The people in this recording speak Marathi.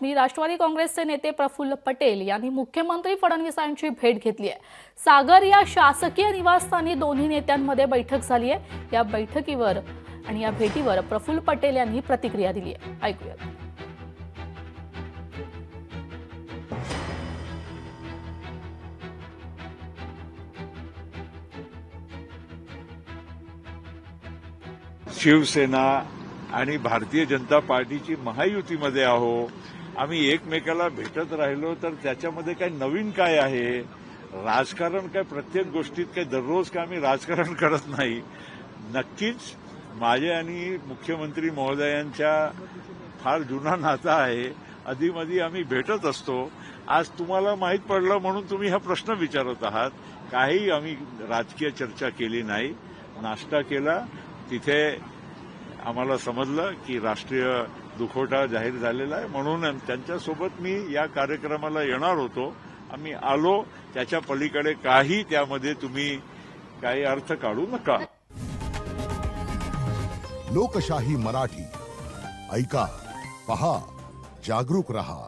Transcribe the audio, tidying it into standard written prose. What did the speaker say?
मी राष्ट्रवादी काँग्रेसचे नेते प्रफुल्ल पटेल यांनी मुख्यमंत्री फडणवीसांची भेट घेतली आहे। सागर या शासकीय निवासस्थानी दोन्ही नेत्यांमध्ये बैठक झाली आहे। या बैठकीवर आणि या भेटीवर प्रफुल्ल पटेल यांनी प्रतिक्रिया दिली आहे। ऐकूया। शिवसेना आणि भारतीय जनता पार्टीची महायुतीमध्ये आहो। आम्ही एकमेकाला भेटत राहिलो तर त्याच्यामध्ये काही नवीन काय आहे? राजकारण काय प्रत्येक गोष्टीत काय दररोज काय आम्ही राजकारण करत नाही। नक्कीच माझे आणि मुख्यमंत्री महोदयांच्या फार जुना नाता आहे। अधीमधी आम्ही भेटत असतो। आज तुम्हाला माहित पडलं म्हणून तुम्ही हा प्रश्न विचारत आहात। काही आम्ही राजकीय चर्चा केली नाही। नाश्ता केला, तिथे आम्हाला समजलं की राष्ट्रीय दुखवटा जाहीर झालेला आहे, म्हणून त्यांच्यासोबत मी या कार्यक्रमाला येणार होतो। आम्ही आलो, त्याच्या पलीकडे काही त्यामध्ये तुम्ही काही अर्थ काढू नका। लोकशाही मराठी ऐका, पहा, जागरूक रहा।